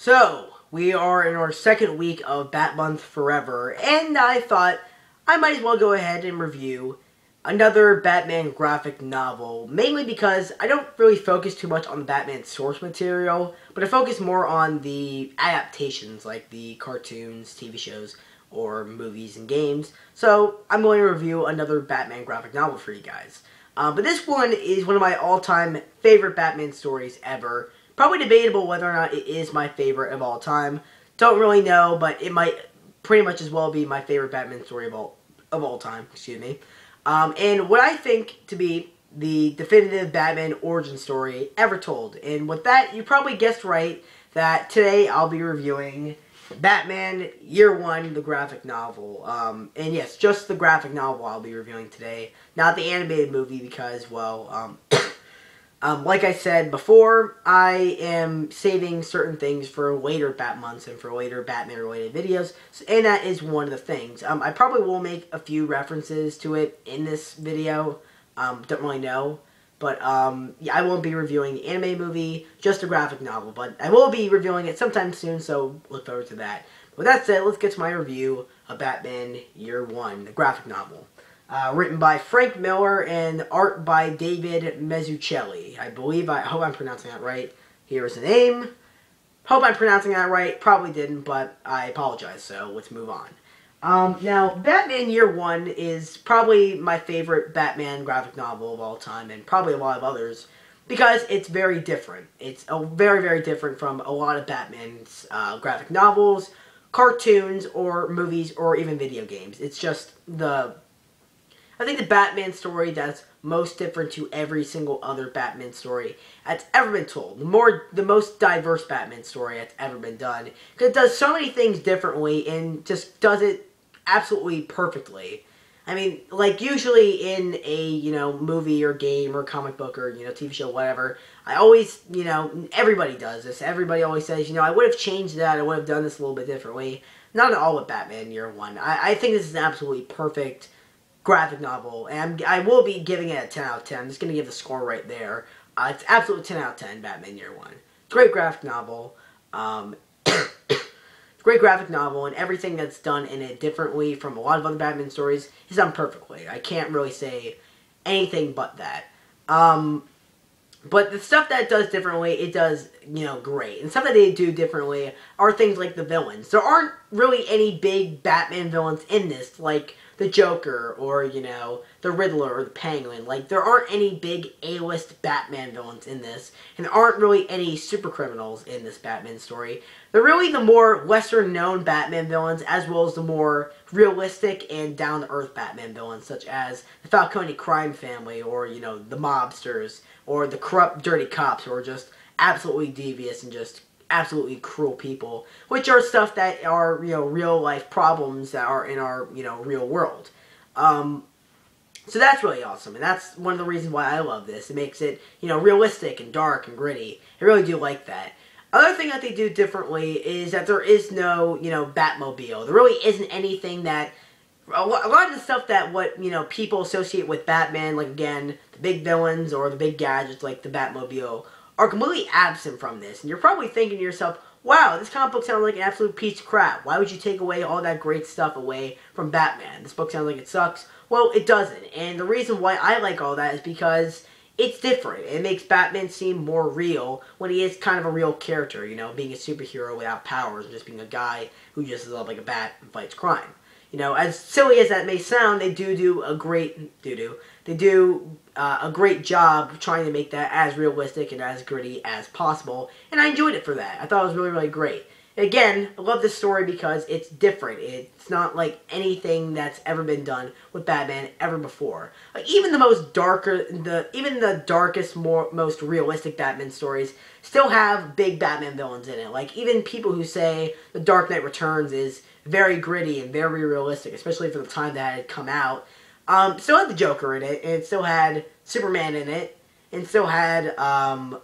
So, we are in our second week of Bat Month Forever, and I thought I might as well go ahead and review another Batman graphic novel, mainly because I don't really focus too much on the Batman source material, but I focus more on the adaptations, like the cartoons, TV shows, or movies and games. So, I'm going to review another Batman graphic novel for you guys. But this one is one of my all-time favorite Batman stories ever. Probably debatable whether or not it is my favorite of all time. Don't really know, but it might pretty much as well be my favorite Batman story of all time. Excuse me. And what I think to be the definitive Batman origin story ever told. And with that, you probably guessed right that today I'll be reviewing Batman Year One, the graphic novel. And yes, just the graphic novel I'll be reviewing today, not the animated movie because, well, like I said before, I am saving certain things for later Bat months and for later Batman-related videos, and that is one of the things. I probably will make a few references to it in this video. Don't really know, but yeah, I won't be reviewing the anime movie, just the graphic novel, but I will be reviewing it sometime soon, so look forward to that. With that said, let's get to my review of Batman Year One, the graphic novel. Written by Frank Miller and art by David Mazzucchelli. I hope I'm pronouncing that right. Here is the name. Hope I'm pronouncing that right. Probably didn't, but I apologize, so let's move on. Now, Batman Year One is probably my favorite Batman graphic novel of all time, and probably a lot of others, because it's very different. It's very, very different from a lot of Batman's graphic novels, cartoons, or movies, or even video games. It's just I think the Batman story that's most different to every single other Batman story that's ever been told. The most diverse Batman story that's ever been done. Because it does so many things differently and just does it absolutely perfectly. I mean, like usually in a, movie or game or comic book or, TV show, whatever, I always, everybody does this. Everybody always says, I would have changed that. I would have done this a little bit differently. Not at all with Batman Year One. I think this is an absolutely perfect graphic novel, and I will be giving it a 10 out of 10. I'm just going to give the score right there. It's absolutely 10 out of 10, Batman Year One. Great graphic novel. Great graphic novel, and everything that's done in it differently from a lot of other Batman stories is done perfectly. I can't really say anything but that. But the stuff that it does differently, it does, great. And stuff that they do differently are things like the villains. There aren't really any big Batman villains in this, like the Joker, or, the Riddler, or the Penguin. Like, there aren't any big A-list Batman villains in this, and there aren't really any super criminals in this Batman story. They're really the more lesser-known Batman villains, as well as the more realistic and down-to-earth Batman villains, such as the Falcone crime family, or, the mobsters, or the corrupt, dirty cops, who are just absolutely devious and just absolutely cruel people, which are stuff that are, real life problems that are in our, real world. So that's really awesome, and that's one of the reasons why I love this. It makes it, realistic and dark and gritty. I really do like that. Other thing that they do differently is that there is no, Batmobile. There really isn't anything that a lot of the stuff that people associate with Batman, like again, the big villains or the big gadgets like the Batmobile, are completely absent from this. And you're probably thinking to yourself, wow, this comic book sounds like an absolute piece of crap. Why would you take away all that great stuff away from Batman? This book sounds like it sucks. Well, it doesn't. And the reason why I like all that is because it's different. It makes Batman seem more real when he is kind of a real character, being a superhero without powers and just being a guy who just is up like a bat and fights crime. As silly as that may sound, they do a great job trying to make that as realistic and as gritty as possible, and I enjoyed it for that. I thought it was really, really great. Again, I love this story because it's different. It's not like anything that's ever been done with Batman ever before. Like even the darkest, most realistic Batman stories still have big Batman villains in it. Like even people who say The Dark Knight Returns is very gritty and very realistic, especially for the time that it had come out. Still had the Joker in it, and it still had Superman in it, and still had, I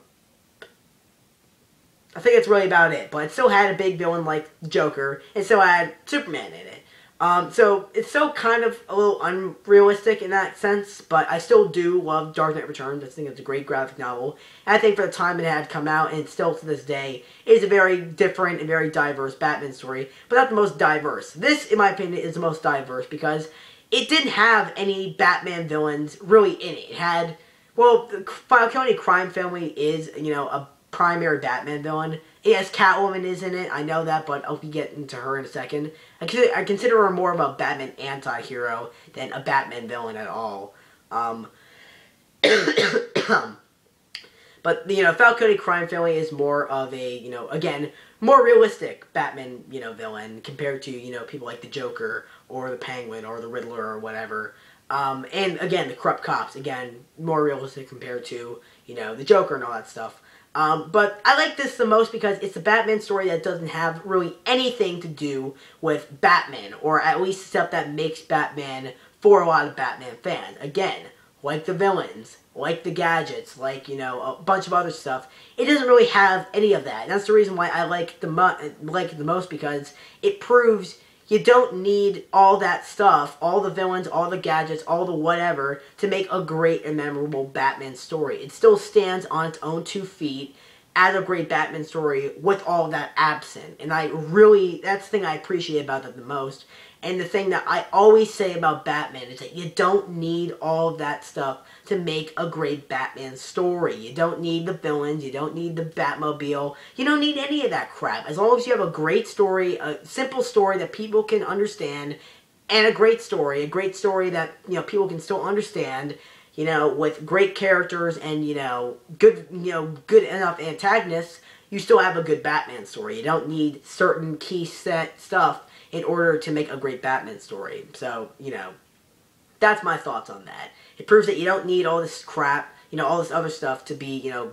think that's really about it, but it still had a big villain like Joker, and still had Superman in it. So it's still kind of a little unrealistic in that sense, but I still do love Dark Knight Returns. I think it's a great graphic novel. And I think for the time it had come out, and still to this day, is a very different and very diverse Batman story, but not the most diverse. This, in my opinion, is the most diverse because it didn't have any Batman villains really in it. It had, well, the Falcone crime family is, a primary Batman villain. Yes, Catwoman is in it, I know that, but I'll be getting to her in a second. I consider her more of a Batman anti-hero than a Batman villain at all. But, Falcone crime family is more of a, again, more realistic Batman, villain compared to, people like the Joker or the Penguin or the Riddler or whatever. And, again, the corrupt cops, again, more realistic compared to, the Joker and all that stuff. But I like this the most because it's a Batman story that doesn't have really anything to do with Batman, or at least stuff that makes Batman for a lot of Batman fans. Again, like the villains, like the gadgets, like, a bunch of other stuff. It doesn't really have any of that. And that's the reason why I like it the most, because it proves you don't need all that stuff, all the villains, all the gadgets, all the whatever, to make a great and memorable Batman story. It still stands on its own 2 feet as a great Batman story with all that absent. And that's the thing I appreciate about that the most. And the thing that I always say about Batman is that you don't need all of that stuff to make a great Batman story. You don't need the villains, you don't need the Batmobile, you don't need any of that crap. As long as you have a great story, a simple story that people can understand, and a great story that, people can still understand, with great characters and, good enough antagonists, you still have a good Batman story. You don't need certain key set stuff in order to make a great Batman story. So, that's my thoughts on that. It proves that you don't need all this crap, all this other stuff to be, to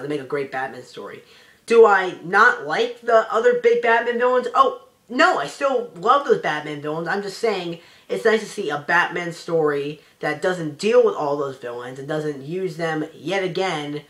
make a great Batman story. Do I not like the other big Batman villains? Oh, no, I still love those Batman villains. I'm just saying it's nice to see a Batman story that doesn't deal with all those villains and doesn't use them yet again,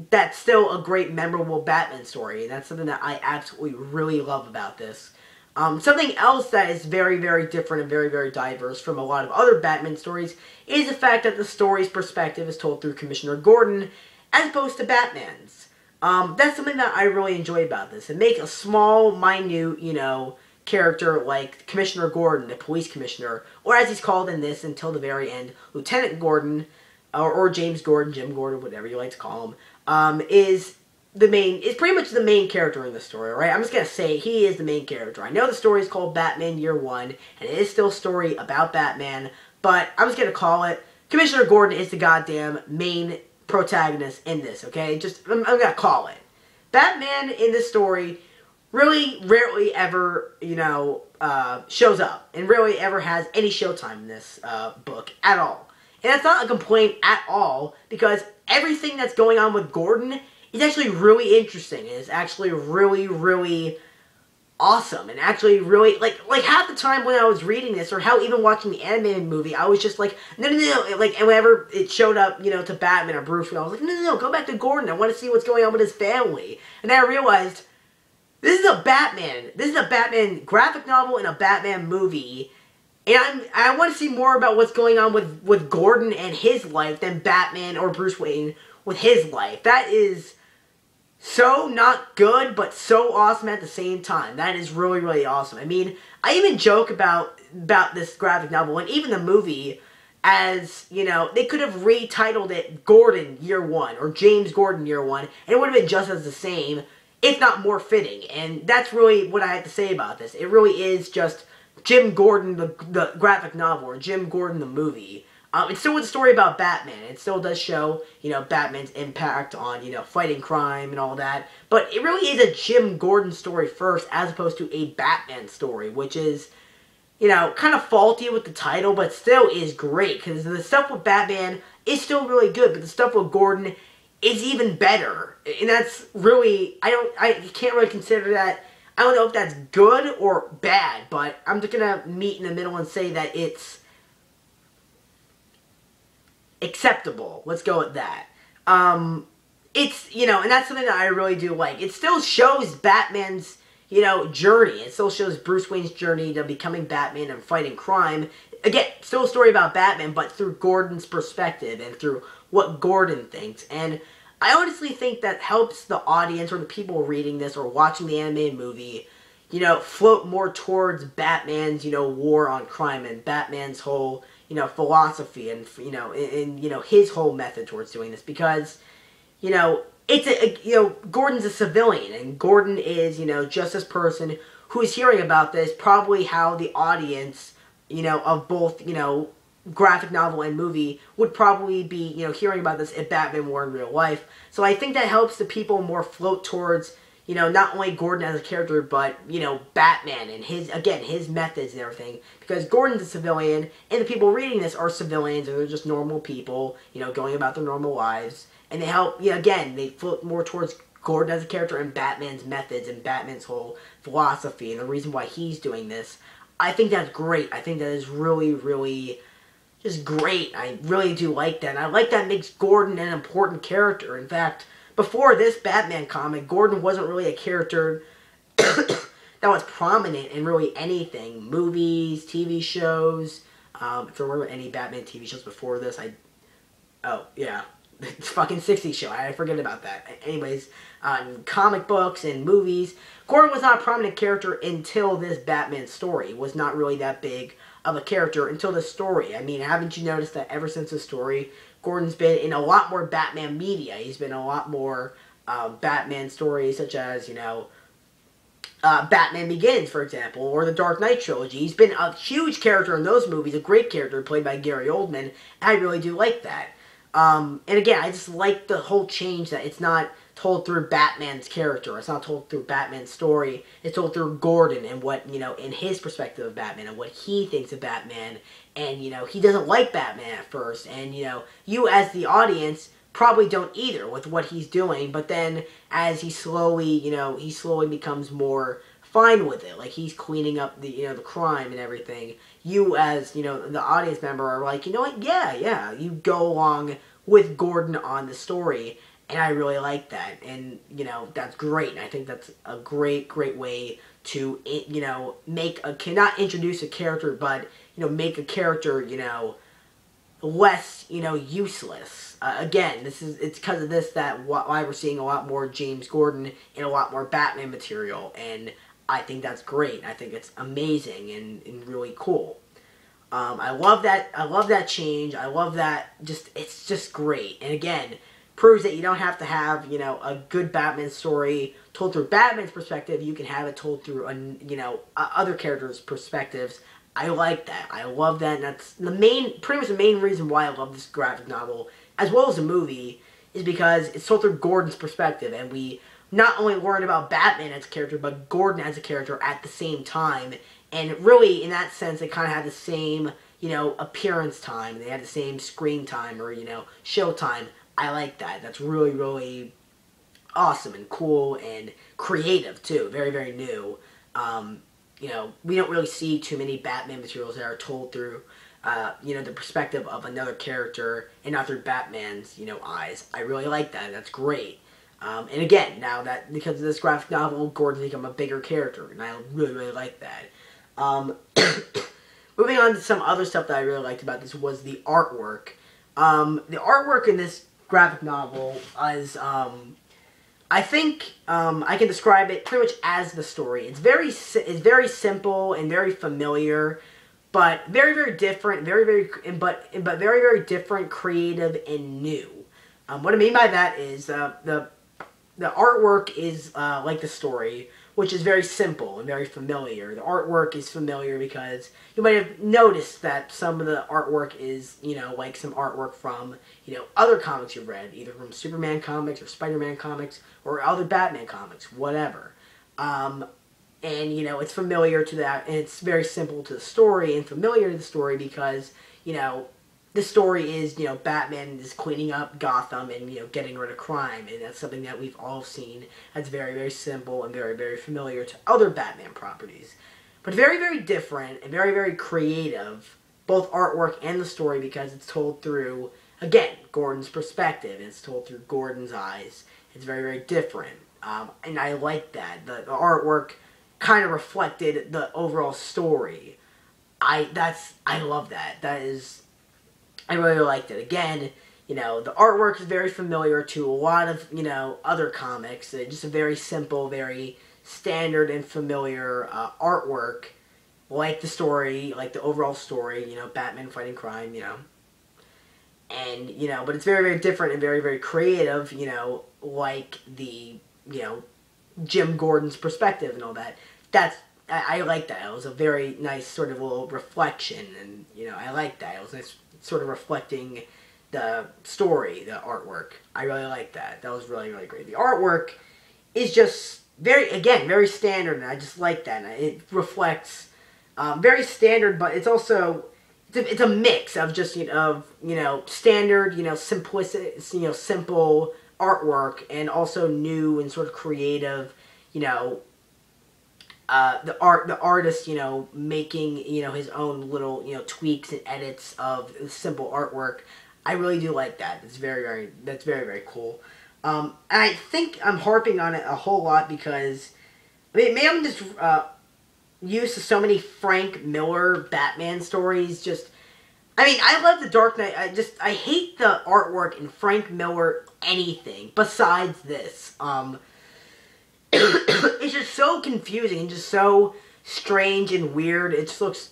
that's still a great, memorable Batman story. And that's something that I absolutely really love about this. Something else that is very, very different and very, very diverse from a lot of other Batman stories is the fact that the story's perspective is told through Commissioner Gordon as opposed to Batman's. That's something that I really enjoy about this. It makes a small, minute, character like Commissioner Gordon, the police commissioner, or as he's called in this until the very end, Lieutenant Gordon, or James Gordon, Jim Gordon, whatever you like to call him, is pretty much the main character in the story, right? I'm just gonna say he is the main character. I know the story is called Batman Year One, and it is still a story about Batman, but I'm just gonna call it Commissioner Gordon is the goddamn main protagonist in this, okay? I'm gonna call it. Batman in this story really rarely ever, shows up, and rarely ever has any showtime in this book at all. And that's not a complaint at all, because everything that's going on with Gordon is actually really interesting, and it's actually really, really awesome, and actually really, like half the time when I was reading this, or how even watching the animated movie, I was just like, no, and whenever it showed up, to Batman or Bruce Wayne, I was like, no, go back to Gordon, I want to see what's going on with his family. And then I realized, this is a Batman graphic novel and a Batman movie, and I want to see more about what's going on with Gordon and his life than Batman or Bruce Wayne with his life. That is so not good, but so awesome at the same time. That is really, really awesome. I mean, I even joke about this graphic novel, and even the movie, as, they could have retitled it Gordon Year One, or James Gordon Year One, and it would have been just as the same, if not more fitting. And that's really what I have to say about this. It really is just Jim Gordon, the graphic novel, or Jim Gordon, the movie. It's still a story about Batman. It still does show, Batman's impact on, fighting crime and all that. But it really is a Jim Gordon story first, as opposed to a Batman story, which is, kind of faulty with the title, but still is great. Because the stuff with Batman is still really good, but the stuff with Gordon is even better. And that's really, I can't really consider that, I don't know if that's good or bad, but I'm just going to meet in the middle and say that it's acceptable. Let's go with that. It's, and that's something that I really do like. It still shows Batman's, journey. It still shows Bruce Wayne's journey to becoming Batman and fighting crime. Again, still a story about Batman, but through Gordon's perspective and through what Gordon thinks. And I honestly think that helps the audience or the people reading this or watching the animated movie, float more towards Batman's, war on crime and Batman's whole, philosophy and, his whole method towards doing this. Because, Gordon's a civilian, and Gordon is, just this person who is hearing about this, probably how the audience, of both, graphic novel and movie would probably be, hearing about this if Batman were in real life. So I think that helps the people more float towards, not only Gordon as a character, but, Batman and his methods and everything. Because Gordon's a civilian, and the people reading this are civilians, or they're just normal people, going about their normal lives. And they help, they float more towards Gordon as a character and Batman's methods and Batman's whole philosophy and the reason why he's doing this. I think that's great. I think that is really, really just great. I really do like that. And I like that makes Gordon an important character. In fact, before this Batman comic, Gordon wasn't really a character that was prominent in really anything. Movies, TV shows. If there were any Batman TV shows before this, oh, yeah. It's fucking 60s show. I forget about that. Anyways, comic books and movies. Gordon was not a prominent character until this Batman story. He was not really that big of a character until this story. I mean, haven't you noticed that ever since the story, Gordon's been in a lot more Batman media. He's been in a lot more Batman stories, such as, Batman Begins, for example, or the Dark Knight trilogy. He's been a huge character in those movies, a great character played by Gary Oldman, and I really do like that. And again, I just like the whole change that it's not told through Batman's character. It's not told through Batman's story. It's told through Gordon and what, in his perspective of Batman and what he thinks of Batman. And, he doesn't like Batman at first. And, you as the audience probably don't either with what he's doing. But then as he slowly becomes more fine with it. Like, he's cleaning up the, the crime and everything. You as, the audience member are like, you know what, yeah, you go along with Gordon on the story, and I really like that, and, that's great, and I think that's a great way to, not introduce a character, but, make a character, less, useless. Again, it's because of this that why we're seeing a lot more James Gordon and a lot more Batman material, and I think that's great. I think it's amazing and really cool. I love that change. I love that. It's just great. And again, proves that you don't have to have, a good Batman story told through Batman's perspective. You can have it told through, other characters' perspectives. I like that. I love that. And that's pretty much the main reason why I love this graphic novel, as well as the movie, is because it's told through Gordon's perspective. And we not only learn about Batman as a character, but Gordon as a character at the same time. And really, in that sense, they kind of had the same, appearance time. They had the same screen time or, show time. I like that. That's really, really awesome and cool and creative, too. Very, very new. We don't really see too many Batman materials that are told through, the perspective of another character and not through Batman's, eyes. I really like that. That's great. And again, now that because of this graphic novel, Gordon's become a bigger character, and I really, really like that. Moving on to some other stuff that I really liked about this was the artwork. The artwork in this graphic novel is, I think, I can describe it pretty much as the story. It's very simple and very familiar, but very, very different, but very, very different, creative, and new. What I mean by that is the artwork is like the story, which is very simple and very familiar. The artwork is familiar because you might have noticed that some of the artwork is, like some artwork from, other comics you've read, either from Superman comics or Spider-Man comics or other Batman comics, whatever. And, it's familiar to that, and it's very simple to the story and familiar to the story because, the story is, Batman is cleaning up Gotham and, getting rid of crime, and that's something that we've all seen. That's very, very simple and very, very familiar to other Batman properties. But very, very different and very, very creative, both artwork and the story, because it's told through, again, Gordon's perspective. It's told through Gordon's eyes. It's very, very different. And I like that. The artwork kind of reflected the overall story. I love that. I really liked it. Again, the artwork is very familiar to a lot of, other comics. Just a very simple, very standard and familiar artwork, like the story, like the overall story, Batman fighting crime, and, but it's very, very different and very, very creative, like the, Jim Gordon's perspective and all that. I like that. It was a very nice sort of little reflection, and, I like that. It was nice sort of reflecting the story, the artwork. I really like that. That was really, really great. The artwork is just very standard, and I just like that. And it reflects very standard, but it's also it's a mix of just standard, simplicity, simple artwork, and also new and sort of creative, the artist, making, his own little, tweaks and edits of simple artwork. I really do like that. That's very, very cool. And I think I'm harping on it a whole lot because, maybe I'm just used to so many Frank Miller Batman stories. I love The Dark Knight. I hate the artwork in Frank Miller anything besides this. It's just so confusing and just so strange and weird. It just looks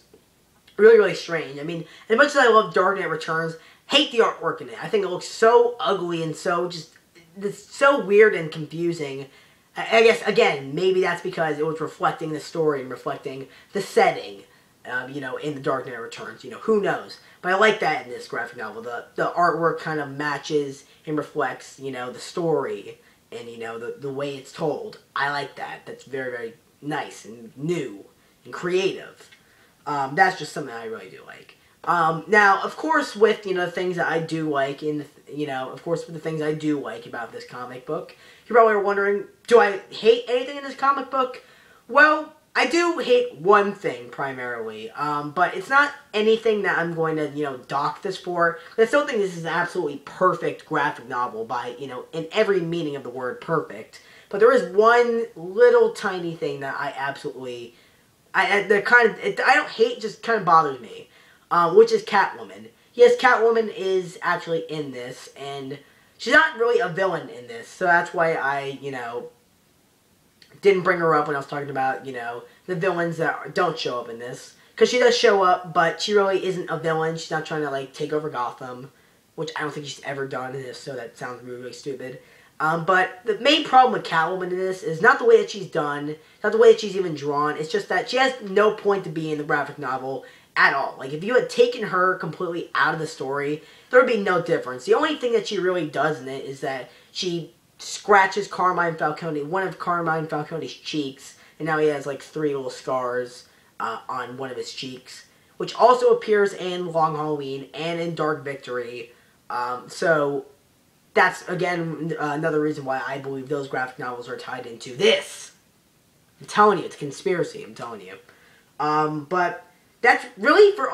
really, really strange. As much as I love Dark Knight Returns, hate the artwork in it. I think it looks so ugly and it's so weird and confusing. I guess, again, maybe that's because it was reflecting the story and reflecting the setting, in The Dark Knight Returns. Who knows? But I like that in this graphic novel. The artwork kind of matches and reflects, the story and, the way it's told. I like that. That's very, very nice and new and creative. That's just something I really do like. Now, of course, with, the things that I do like, with the things I do like about this comic book, you probably are wondering, do I hate anything in this comic book? Well, I do hate one thing, primarily, but it's not anything that I'm going to, dock this for. I still think this is an absolutely perfect graphic novel by, in every meaning of the word perfect. But there is one little tiny thing that I absolutely, I don't hate, just kind of bothers me. Which is Catwoman. Yes, Catwoman is actually in this, and she's not really a villain in this, so that's why I, didn't bring her up when I was talking about, the villains that don't show up in this. Because she does show up, but she really isn't a villain. She's not trying to, take over Gotham, which I don't think she's ever done in this, so that sounds really, really stupid. But the main problem with Catwoman in this is not the way that she's done, not the way that she's even drawn. It's just that she has no point to be in the graphic novel at all. If you had taken her completely out of the story, there would be no difference. The only thing that she really does in it is that she scratches Carmine Falcone, one of Carmine Falcone's cheeks, and now he has 3 little scars on one of his cheeks, which also appears in Long Halloween and in Dark Victory. So that's, again, another reason why I believe those graphic novels are tied into this. I'm telling you, it's a conspiracy, I'm telling you. But that's really for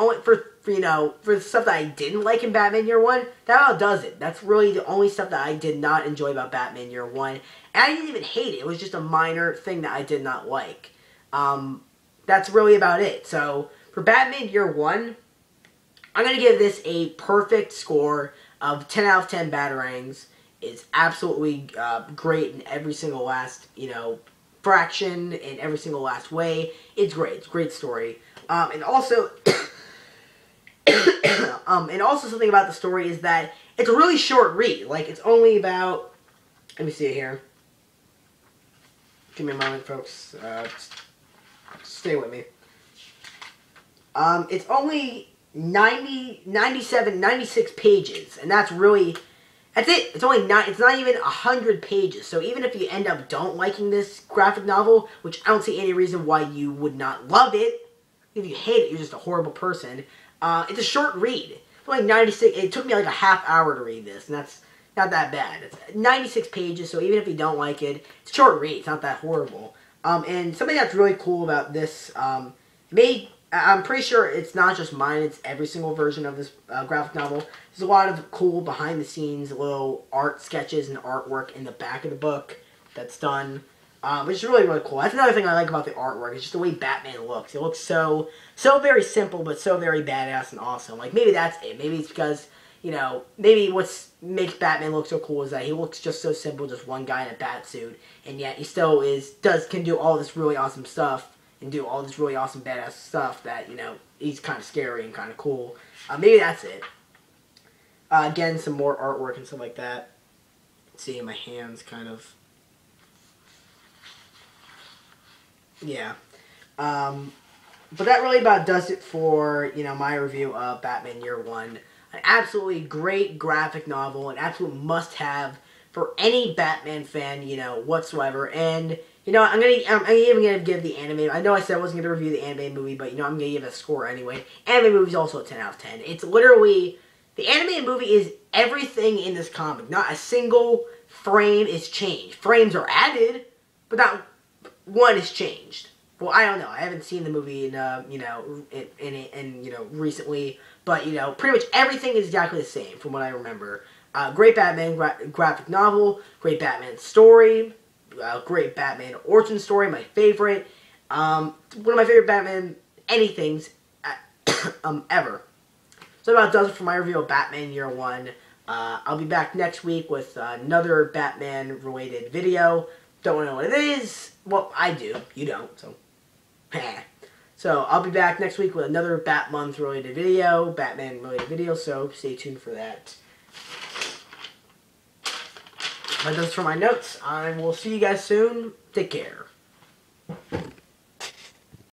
the stuff that I didn't like in Batman Year One. That all does it. That's really the only stuff that I did not enjoy about Batman Year One. And I didn't even hate it. It was just a minor thing that I did not like. That's really about it. So, for Batman Year One, I'm going to give this a perfect score of 10 out of 10 Batarangs. It's absolutely great in every single last, fraction, in every single last way. It's great. It's a great story. And also, something about the story is that it's a really short read. It's only about, let me see it here. Give me a moment, folks. Stay with me. It's only 96 pages, and that's really, that's it. It's only it's not even 100 pages. So even if you end up don't liking this graphic novel, which I don't see any reason why you would not love it, if you hate it, you're just a horrible person. It's a short read. It's only 96. It took me a half hour to read this, and that's not that bad. It's 96 pages, so even if you don't like it, it's a short read. It's not that horrible. And something that's really cool about this, I'm pretty sure it's not just mine, it's every single version of this graphic novel. There's a lot of cool behind-the-scenes little art sketches and artwork in the back of the book that's done. which is really, really cool. That's another thing I like about the artwork. It's just the way Batman looks. It looks so very simple, but so very badass and awesome. Like, maybe that's it. Maybe it's because, you know, maybe what makes Batman look so cool is that he looks just so simple, just one guy in a bat suit, and yet he still can do all this really awesome stuff, and do all this really awesome badass stuff that, you know, he's kind of scary and kind of cool. Maybe that's it. Again, some more artwork and stuff like that. See, my hands kind of... Yeah. But that really about does it for, you know, my review of Batman Year One. An absolutely great graphic novel, an absolute must-have for any Batman fan, you know, whatsoever. And, you know, I'm even gonna give the anime. I know I said I wasn't gonna review the anime movie, but, you know, I'm gonna give it a score anyway. Anime movie's also a 10 out of 10. It's literally... The animated movie is everything in this comic. Not a single frame is changed. Frames are added, but not one is changed. Well, I don't know. I haven't seen the movie in, you know, you know, recently. But, you know, pretty much everything is exactly the same from what I remember. Great Batman graphic novel. Great Batman story. Great Batman origin story. My favorite. One of my favorite Batman anythings ever. So that about does it for my review of Batman Year One. I'll be back next week with another Batman-related video. Don't know what it is. Well, I do. You don't, so... So, I'll be back next week with another Bat Month-related video, Batman-related video, so stay tuned for that. That does it for my notes. I will see you guys soon. Take care.